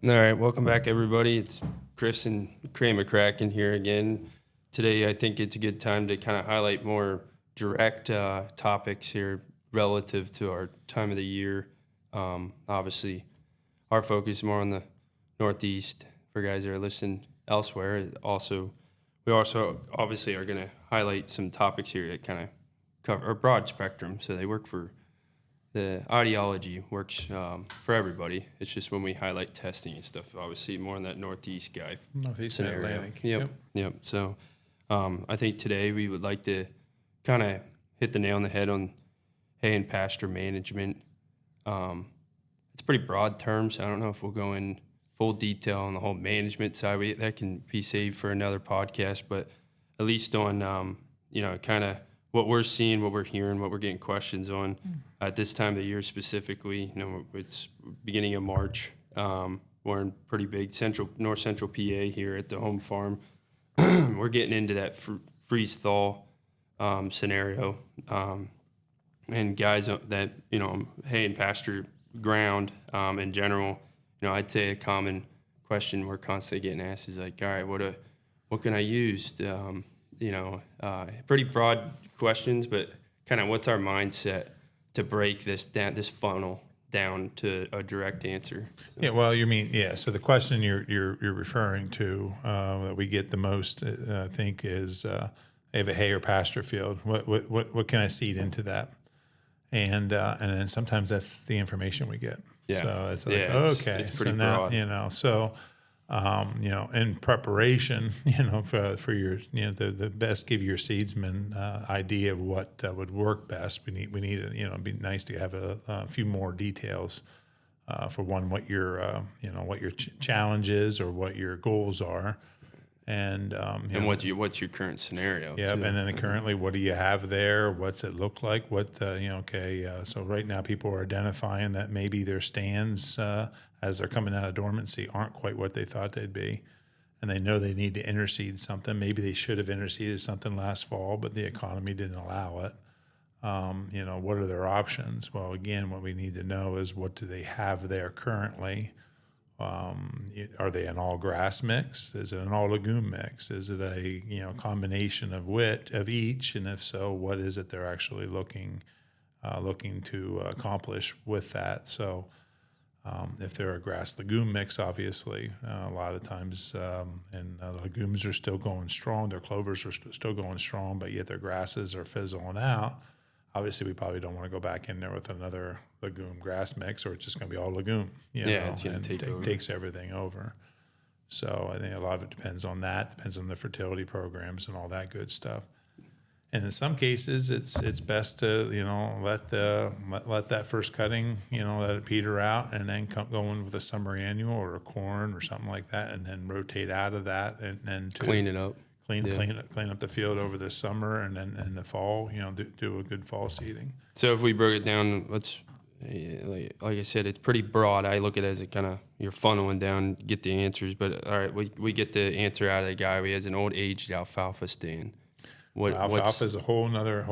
All right, welcome back, everybody. It's Chris and Crae McCracken here again. Today, I think it's a good time to kind of highlight more direct topics here relative to our time of the year. Obviously, our focus is more on the Northeast for guys that are listening elsewhere. We also obviously are going to highlight some topics here that kind of cover a broad spectrum. So they work for the ideology works for everybody. It's just when we highlight testing and stuff, obviously more on that Northeast guy Northeast scenario. Atlantic. Yep. So I think today we would like to kind of hit the nail on the head on hay and pasture management. It's pretty broad terms. I don't know if we'll go in full detail on the whole management side. That can be saved for another podcast, but at least on kind of what we're seeing, what we're hearing, what we're getting questions on at this time of the year specifically. It's beginning of March. We're in pretty big north central PA here at the home farm. We're getting into that freeze thaw scenario, and guys that hay and pasture ground in general. I'd say a common question we're constantly getting asked is like, all right, what can I use? Pretty broad questions, but kind of what's our mindset to break this funnel down to a direct answer? So. Yeah, well, so the question you're referring to that we get the most, I think, is I have a hay or pasture field. What can I seed into that? And then sometimes that's the information we get. Yeah. So it's like it's pretty broad. In preparation, for your, the best, give your seedsman idea of what would work best. We need, it'd be nice to have a few more details for one, what your challenge is or what your goals are. And what's your current scenario? Yeah, too. and then currently, what do you have there? What's it look like? So right now, people are identifying that maybe their stands, as they're coming out of dormancy, aren't quite what they thought they'd be, and they know they need to interseed something. Maybe they should have interseeded something last fall, but the economy didn't allow it. What are their options? Well, again, what we need to know is what do they have there currently. Are they an all grass mix? Is it an all legume mix? Is it a combination of each? And if so, what is it they're actually looking to accomplish with that? So, if they're a grass legume mix, obviously, a lot of times, and the legumes are still going strong. Their clovers are still going strong, but yet their grasses are fizzling out. Obviously, we probably don't want to go back in there with another legume grass mix, or it's just going to be all legume. It's going to take over. Takes everything over. So I think a lot of it depends on that. Depends on the fertility programs and all that good stuff. And in some cases, it's best to let that first cutting let it peter out, and then go in with a summer annual or a corn or something like that, and then rotate out of that and clean it up. Clean up the field over the summer, and then in the fall, do a good fall seeding. So if we broke it down, like I said, it's pretty broad. I look at it as a kind of you're funneling down, get the answers. But all right, we get the answer out of the guy. He has an old aged alfalfa stand. Alfalfa is a whole nother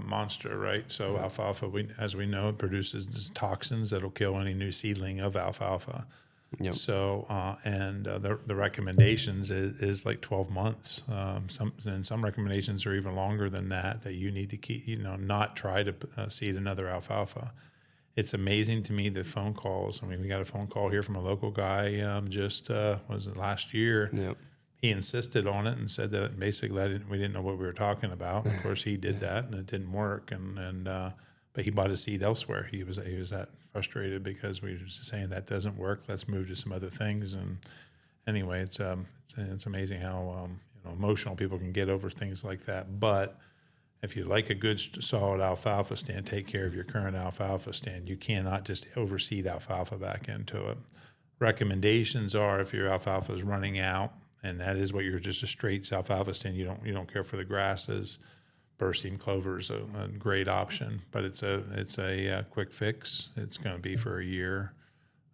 monster, right? So alfalfa, as we know, produces toxins that'll kill any new seedling of alfalfa. Yep. So the recommendations is like 12 months. Some recommendations are even longer than that. That you need to keep, not try to seed another alfalfa. It's amazing to me the phone calls. I mean, we got a phone call here from a local guy was it last year? Yep. He insisted on it and said that basically we didn't know what we were talking about. Of course, he did that and it didn't work. But he bought a seed elsewhere. He was that frustrated because we were just saying that doesn't work. Let's move to some other things. And anyway, it's amazing how emotional people can get over things like that. But if you like a good solid alfalfa stand, take care of your current alfalfa stand. You cannot just overseed alfalfa back into it. Recommendations are if your alfalfa is running out, and that is what you're just a straight alfalfa stand. You don't care for the grasses. Bursting clover is a great option, but it's a quick fix. It's going to be for a year.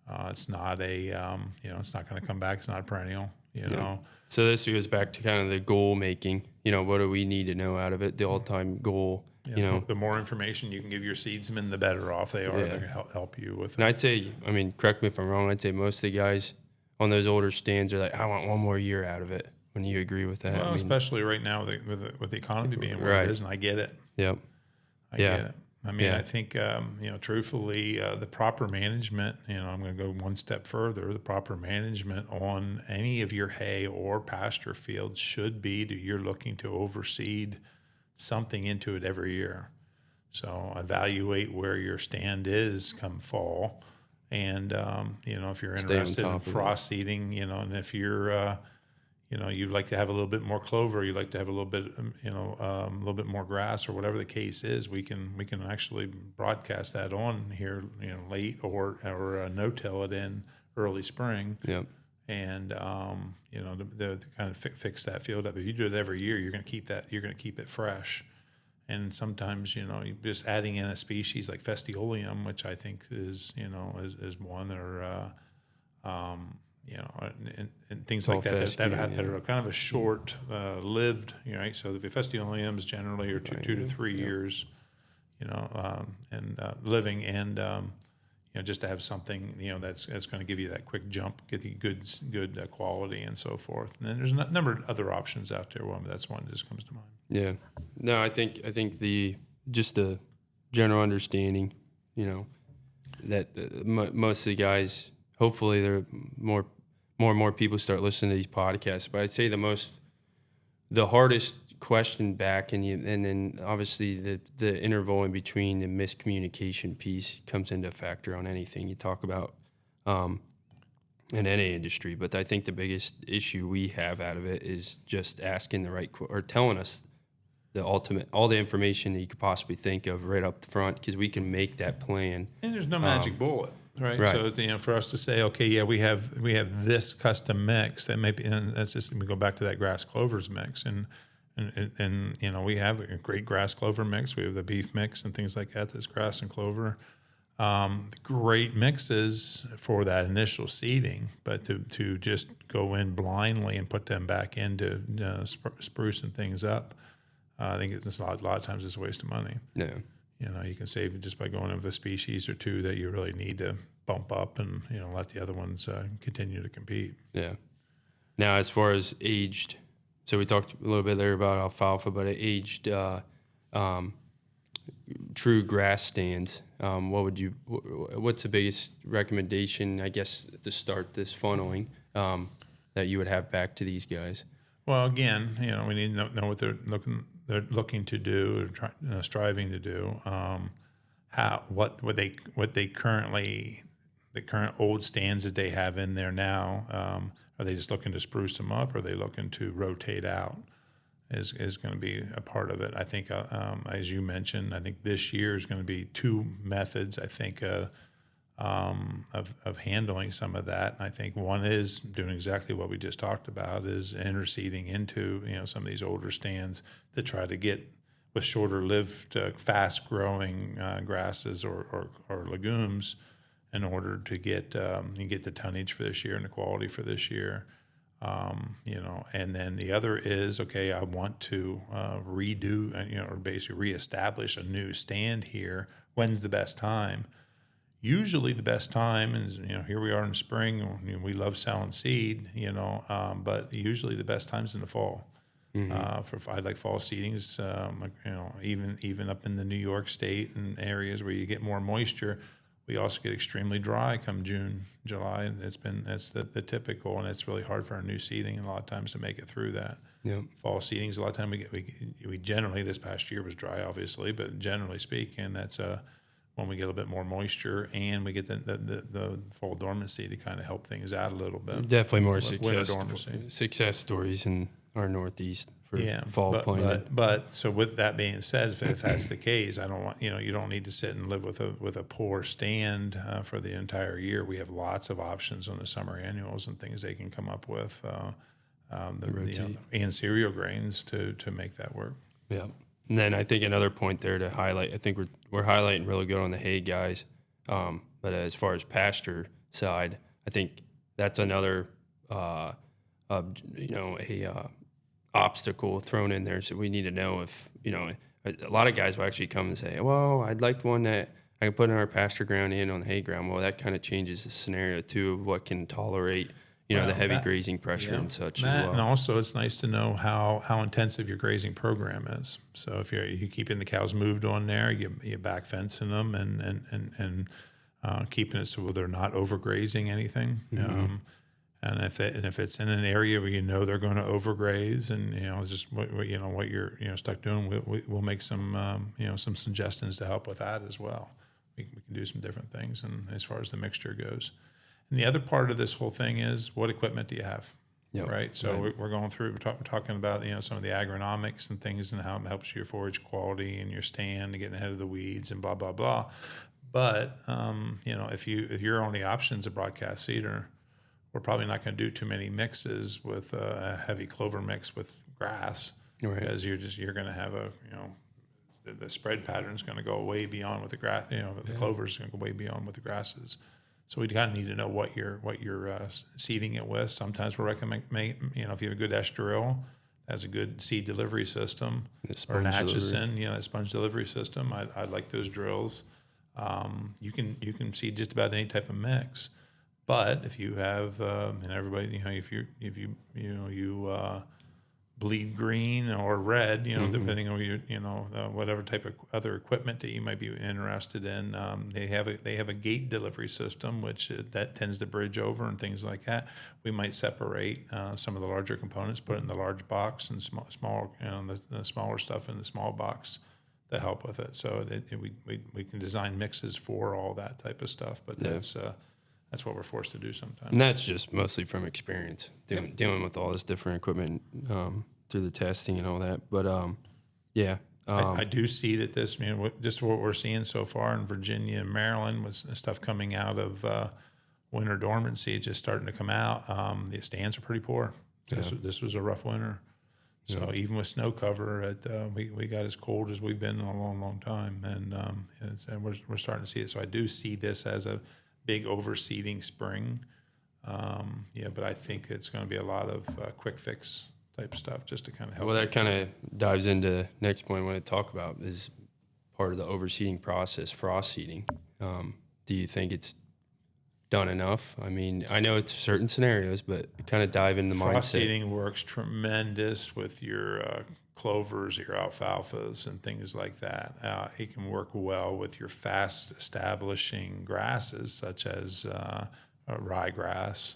It's not it's not going to come back. It's not perennial. So this goes back to kind of the goal making. What do we need to know out of it? The all-time goal Yeah, You know, the more information you can give your seedsmen, the better off they are. Yeah. They're going to help you with and it. I'd say, I mean, correct me if I'm wrong, I'd say most of the guys on those older stands are like, I want one more year out of it. When you agree with that, Well, I mean, especially right now with the economy being where Right. it is, and I get it. yep, I Yeah. get it. I mean, Yeah. I think, truthfully, the proper management, I'm going to go one step further. The proper management on any of your hay or pasture fields should be that you're looking to overseed something into it every year. So evaluate where your stand is come fall. And, if you're Stay on interested in top of it. frost seeding, and if you're, you'd like to have a little bit more clover, you'd like to have a little bit, a little bit more grass, or whatever the case is, we can actually broadcast that on here, late or no-till it in early spring, yep, and to kind of fix that field up. If you do it every year, you're going to keep it fresh. And sometimes, you just adding in a species like Festiolium, which I think is one, or and things like that fescue, that are kind of a short lived, right? So the Festioliums generally are two to 3 years, living, and just to have something that's going to give you that quick jump, get you good quality and so forth. And then there's a number of other options out there. One, but that's one that just comes to mind. yeah. No, I think the general understanding, that most of the guys, hopefully, there more and more people start listening to these podcasts. But I'd say the hardest question back, and then obviously the interval in between, the miscommunication piece comes into factor on anything you talk about in any industry. But I think the biggest issue we have out of it is just asking the right or telling us all the information that you could possibly think of right up front, because we can make that plan. And there's no magic bullet, right? Right. So for us to say, okay, yeah, we have this custom mix that maybe, and that's just, we go back to that grass clovers mix, and we have a great grass clover mix. We have the beef mix and things like that. That's grass and clover. Great mixes for that initial seeding, but to just go in blindly and put them back into sprucing things up, I think it's a lot of times it's a waste of money. Yeah. You can save it just by going in with a species or two that you really need to bump up, and let the other ones continue to compete. Yeah. Now, as far as aged, so we talked a little bit there about alfalfa, but aged true grass stands. What's the biggest recommendation, I guess, to start this funneling that you would have back to these guys? Well, again, we need to know what they're looking to do, or striving to do. The current old stands that they have in there now. Are they just looking to spruce them up, or are they looking to rotate out? Is going to be a part of it. I think, as you mentioned, I think this year is going to be two methods, I think, of handling some of that. And I think one is doing exactly what we just talked about, is interseeding into some of these older stands to try to get with shorter lived, fast growing grasses or legumes, in order to get the tonnage for this year and the quality for this year. And then the other is, okay, I want to redo, or basically reestablish a new stand here. When's the best time? Usually the best time is, here we are in spring. We love selling seed, but usually the best time's in the fall. I like fall seedings, even up in the New York State and areas where you get more moisture. We also get extremely dry come June, July. That's the typical, and it's really hard for our new seeding a lot of times to make it through that. Yep. Fall seedings, a lot of time we generally, this past year was dry, obviously, but generally speaking, that's when we get a little bit more moisture, and we get the fall dormancy to kind of help things out a little bit. Definitely more Winter dormancy. success stories in our Northeast for fall but, planting. But so with that being said, if that's the case, I don't want you don't need to sit and live with a poor stand for the entire year. We have lots of options on the summer annuals and things they can come up with, and cereal grains to make that work. Yeah. And then I think another point there to highlight, I think we're highlighting really good on the hay guys, but as far as pasture side, I think that's another obstacle thrown in there. So we need to know if a lot of guys will actually come and say, well, I'd like one that I can put in our pasture ground and on the hay ground. Well, that kind of changes the scenario too of what can tolerate, the heavy grazing pressure and such as well. And also it's nice to know how intensive your grazing program is. So if you're keeping the cows moved on there, you back fencing them and keeping it so they're not overgrazing anything. And if it's in an area where they're going to overgraze, and just what you're stuck doing, we'll make some some suggestions to help with that as well. We can do some different things, and as far as the mixture goes. And the other part of this whole thing is, what equipment do you have? Yep. Right. So we're going through. We're talking about some of the agronomics and things, and how it helps your forage quality and your stand and getting ahead of the weeds and blah blah blah. But if your only option is a broadcast seeder, we're probably not going to do too many mixes with a heavy clover mix with grass, because you're going to have the spread pattern is going to go way beyond with the grass. The clover is going to go way beyond with the grasses. So we kind of need to know what you're seeding it with. Sometimes we recommend, if you have a good estrel, has a good seed delivery system, or an Atchison, that sponge delivery system. I like those drills. You can seed just about any type of mix. But if you have, and everybody, if you bleed green or red, depending on your, whatever type of other equipment that you might be interested in, they have a gate delivery system, which that tends to bridge over and things like that. We might separate some of the larger components, put it in the large box, and the smaller stuff in the small box to help with it. So we can design mixes for all that type of stuff, but that's what we're forced to do sometimes. And that's just mostly from experience, dealing with all this different equipment through the testing and all that. But, I do see that this, just what we're seeing so far in Virginia and Maryland, with stuff coming out of winter dormancy, just starting to come out. The stands are pretty poor. This was a rough winter. So even with snow cover, we got as cold as we've been in a long, long time. And we're starting to see it. So I do see this as a big overseeding spring, but I think it's going to be a lot of quick fix type stuff just to kind of help. Well, that kind of dives into next point I want to talk about is part of the overseeding process, frost seeding. Do you think it's done enough? I mean, I know it's certain scenarios, but kind of dive into the mindset. Frost seeding works tremendous with your clovers, your alfalfas, and things like that. It can work well with your fast establishing grasses, such as ryegrass.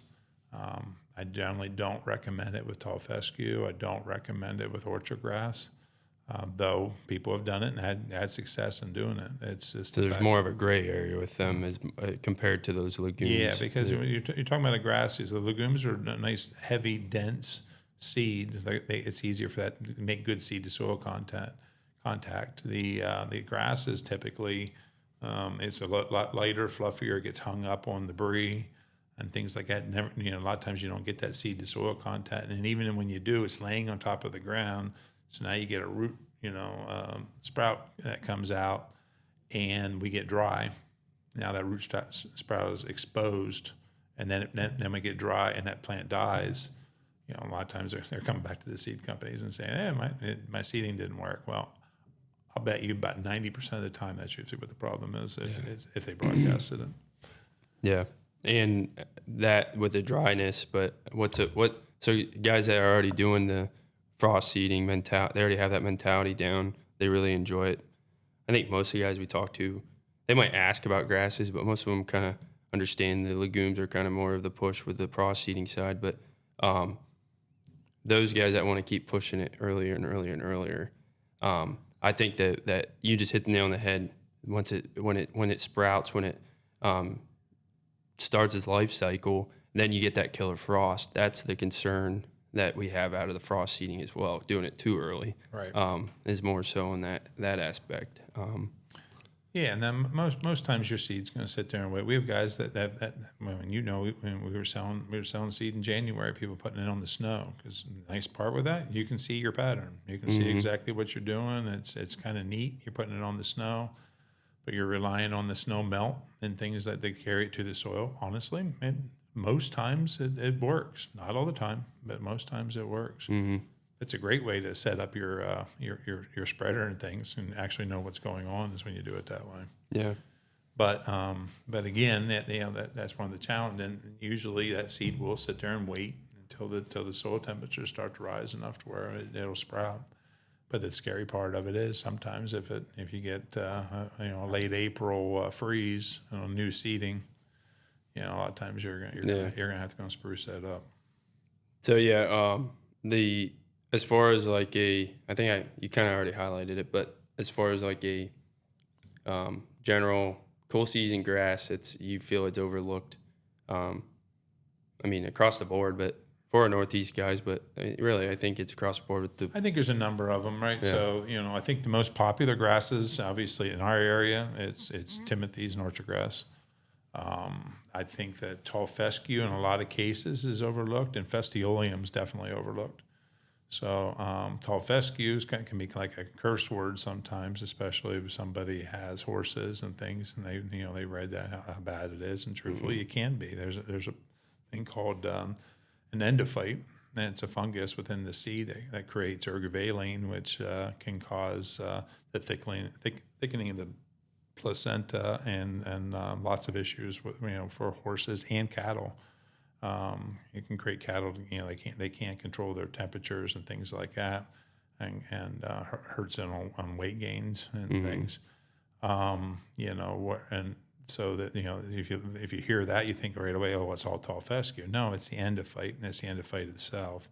I generally don't recommend it with tall fescue. I don't recommend it with orchard grass, though people have done it and had success in doing it. It's just so there's more of a gray area with them as compared to those legumes. Yeah, because when you're talking about the grasses, the legumes are a nice, heavy, dense seed. It's easier for that to make good seed to soil contact. The grasses typically it's a lot lighter, fluffier. It gets hung up on debris and things like that. Never, a lot of times you don't get that seed to soil contact, and even when you do, it's laying on top of the ground. So now you get a root, sprout that comes out, and we get dry. Now that root sprout is exposed, and then we get dry, and that plant dies. A lot of times they're coming back to the seed companies and saying, "Hey, my seeding didn't work." Well, I'll bet you about 90% of the time that's usually what the problem is if they broadcasted it. Yeah, and that with the dryness, but so guys that are already doing the frost seeding mentality, they already have that mentality down. They really enjoy it. I think most of the guys we talk to, they might ask about grasses, but most of them kind of understand the legumes are kind of more of the push with the frost seeding side. But those guys that want to keep pushing it earlier and earlier and earlier, I think that you just hit the nail on the head. When it sprouts, when it starts its life cycle, then you get that killer frost. That's the concern that we have out of the frost seeding as well. Doing it too early, right, is more so in that aspect. Yeah, and then most times your seed's going to sit there and wait. We have guys that when we were selling seed in January, people putting it on the snow, because the nice part with that, you can see your pattern. You can see exactly what you're doing. It's kind of neat. You're putting it on the snow, but you're relying on the snow melt and things that they carry it to the soil. Honestly, and most times it works. Not all the time, but most times it works. it's a great way to set up your spreader and things, and actually know what's going on is when you do it that way. Yeah. But again, that's one of the challenges. And usually that seed will sit there and wait until the soil temperatures start to rise enough to where it'll sprout. But the scary part of it is sometimes if you get a late April freeze on new seeding, a lot of times you're gonna have to go and spruce that up. So as far as like you kind of already highlighted it, but as far as like a general cool season grass, you feel it's overlooked. I mean, across the board, but for our Northeast guys, but really I think it's across the board with I think there's a number of them, right? Yeah. So I think the most popular grasses, obviously in our area, it's timothy's and orchard grass. I think that tall fescue in a lot of cases is overlooked, and festiolium's definitely overlooked. So tall fescues can be like a curse word sometimes, especially if somebody has horses and things, and they read that how bad it is, and truthfully, it can be. There's a thing called an endophyte, and it's a fungus within the seed that creates ergovaline, which can cause the thickening of the placenta and lots of issues with for horses and cattle. It can create cattle. They can't control their temperatures and things like that, and hurts them on weight gains and things. And so that if you hear that, you think right away, oh, it's all tall fescue. No, it's the endophyte, and it's the endophyte itself.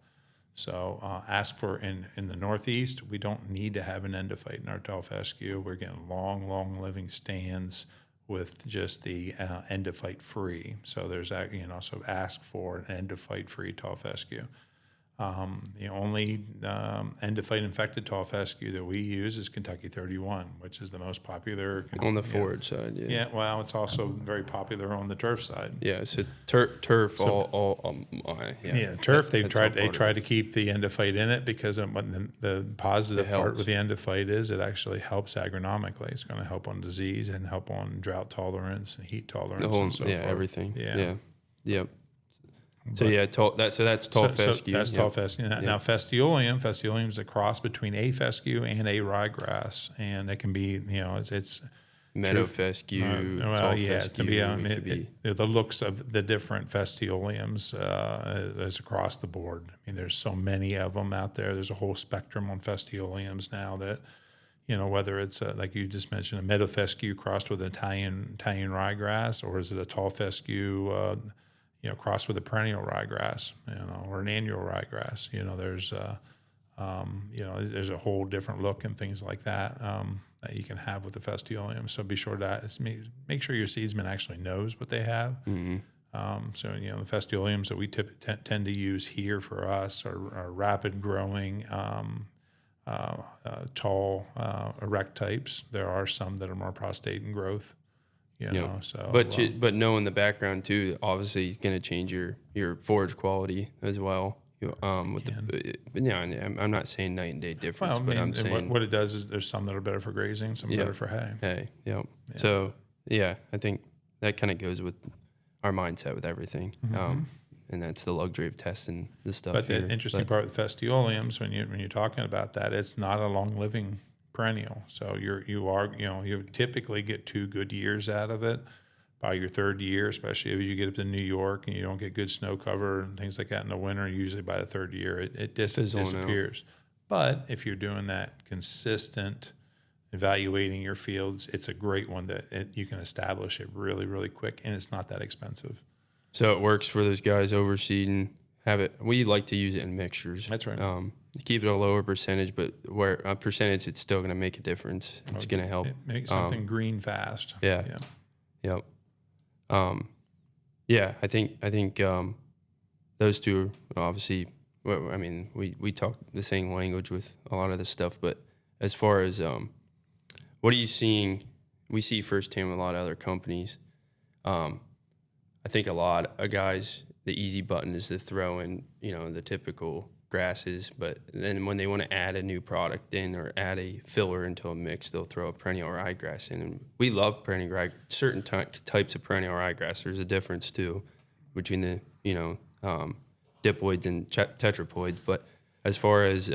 So ask for in the Northeast, we don't need to have an endophyte in our tall fescue. We're getting long living stands with just the endophyte free. So there's so ask for an endophyte free tall fescue. The only endophyte infected tall fescue that we use is Kentucky 31, which is the most popular on the forage side. Yeah. Yeah, well, it's also very popular on the turf side. Yeah, so turf. Turf. They try to keep the endophyte in it because the positive part with the endophyte is it actually helps agronomically. It's going to help on disease and help on drought tolerance and heat tolerance and so forth. Everything. Yeah. Yep. So that's tall fescue. That's tall fescue. Now festiolium is a cross between a fescue and a ryegrass, and it can be it's meadow fescue. Tall fescue. The looks of the different festioliums is across the board. I mean, there's so many of them out there. There's a whole spectrum on festioliums now that whether it's like you just mentioned, a meadow fescue crossed with an Italian ryegrass, or is it a tall fescue crossed with a perennial ryegrass, or an annual ryegrass. There's a whole different look and things like that that you can have with the festiolium. So be sure to make sure your seedsman actually knows what they have. Mm-hmm. The festioliums that we tend to use here for us are rapid growing, tall, erect types. There are some that are more prostate in growth. But knowing the background too, obviously, is going to change your forage quality as well. I'm not saying night and day difference, but I'm saying what it does is there's some that are better for grazing, some better for hay. Yeah. So I think that kind of goes with our mindset with everything, and that's the luxury of testing this stuff. But the interesting part with festioliums, when you're talking about that, it's not a long living perennial. So you typically get 2 good years out of it. By your 3rd year, especially if you get up to New York and you don't get good snow cover and things like that in the winter, usually by the 3rd year it disappears. But if you're doing that consistent, evaluating your fields, it's a great one that you can establish it really, really quick, and it's not that expensive. So it works for those guys overseeding. We like to use it in mixtures. That's right. Keep it a lower percentage, but where a percentage, it's still going to make a difference. It's going to help. Make something green fast. Yeah. Yep. I think those two are obviously. Well, I mean, we talk the same language with a lot of this stuff, but as far as what are you seeing? We see firsthand with a lot of other companies. I think a lot of guys, the easy button is to throw in, the typical grasses, but then when they want to add a new product in or add a filler into a mix, they'll throw a perennial ryegrass in. And we love perennial ryegrass. Certain types of perennial ryegrass, there's a difference too between the diploids and tetraploids. But as far as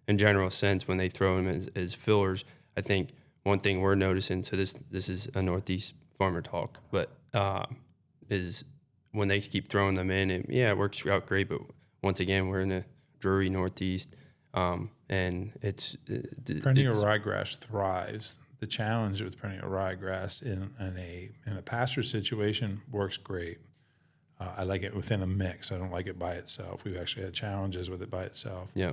in general sense, when they throw them as fillers, I think one thing we're noticing. So this is a Northeast farmer talk, but is when they keep throwing them in, it works out great. But once again, we're in a Drury Northeast, and perennial ryegrass thrives. The challenge with perennial ryegrass in a pasture situation works great. I like it within a mix. I don't like it by itself. We've actually had challenges with it by itself. Yeah.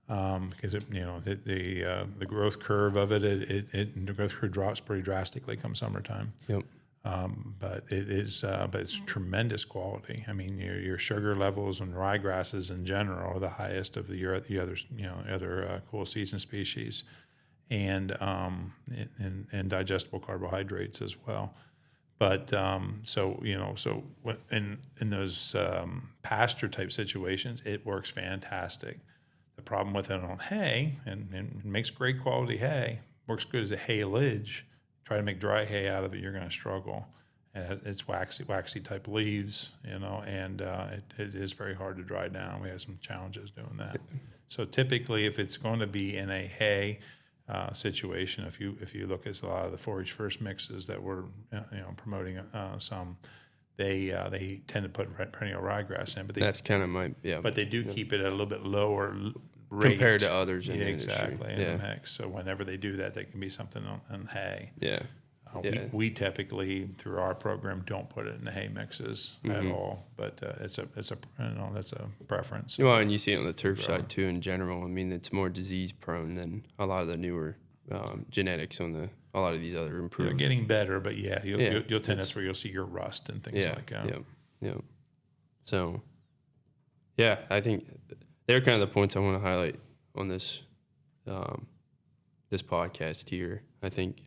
Because the growth curve of the growth curve drops pretty drastically come summertime. Yep. But it's tremendous quality. I mean, your sugar levels and ryegrasses in general are the highest of the other cool season species, and digestible carbohydrates as well. But so in those pasture type situations, it works fantastic. The problem with it on hay, and it makes great quality hay, works good as a haylage. Try to make dry hay out of it, you're going to struggle. And it's waxy type leaves, and it is very hard to dry down. We have some challenges doing that. So typically, if it's going to be in a hay situation, if you look at a lot of the forage first mixes that we're promoting, they tend to put perennial ryegrass in, but that's kind of my But they do keep it at a little bit lower rate compared to others in the exactly industry. In the mix. So whenever they do that, they can be something on hay. Yeah. We typically through our program don't put it in the hay mixes at all, but that's a preference. Well, and you see it on the turf side too. In general, I mean, it's more disease prone than a lot of the newer genetics on a lot of these other improved. They're getting better, but you'll tend that's where you'll see your rust and things like that. Yeah. So, I think they're kind of the points I want to highlight on this this podcast here. I think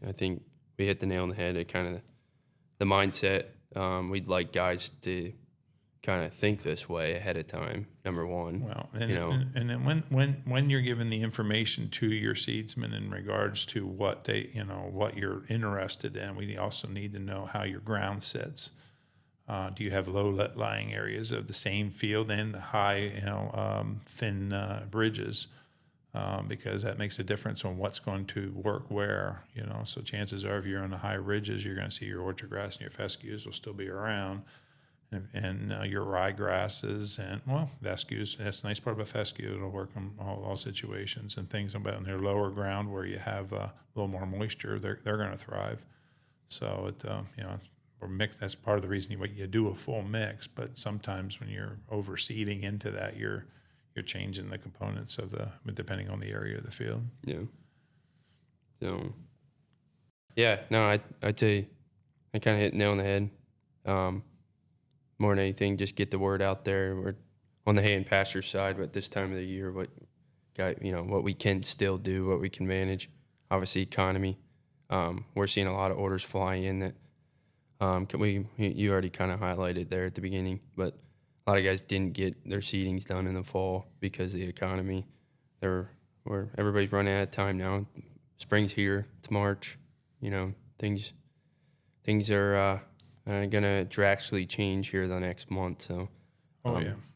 we hit the nail on the head at kind of the mindset. We'd like guys to kind of think this way ahead of time. Number one, well, and then when you're given the information to your seedsman in regards to what what you're interested in, we also need to know how your ground sits. Do you have low lying areas of the same field and the high, thin bridges? Because that makes a difference on what's going to work where, So chances are if you're on the high ridges, you're going to see your orchard grass and your fescues will still be around. And your ryegrasses and, fescues, that's the nice part about fescue. It'll work in all situations and things. But in their lower ground where you have a little more moisture, they're going to thrive. So, or mix, that's part of the reason you do a full mix. But sometimes when you're overseeding into that, you're changing the components depending on the area of the field. Yeah. So, I'd say I kind of hit the nail on the head. More than anything, just get the word out there. We're on the hay and pasture side, but this time of the year, what we can still do, what we can manage. Obviously, economy. We're seeing a lot of orders flying in that. You already kind of highlighted there at the beginning, but a lot of guys didn't get their seedings done in the fall because of the economy. Everybody's running out of time now. Spring's here. It's March. Things are going to drastically change here the next month. So,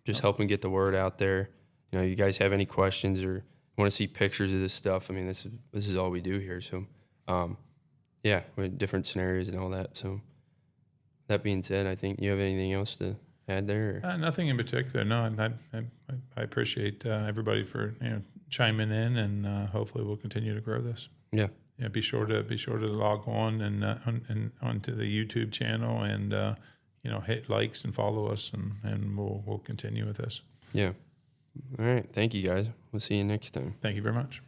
just helping get the word out there. You guys have any questions or want to see pictures of this stuff? I mean, this is all we do here. So, we have different scenarios and all that. So, that being said, I think you have anything else to add there? Nothing in particular. No, I appreciate everybody for chiming in, and hopefully we'll continue to grow this. Yeah. Yeah. Be sure to log on and onto the YouTube channel, and hit likes and follow us, and we'll continue with this. Yeah. All right. Thank you guys. We'll see you next time. Thank you very much.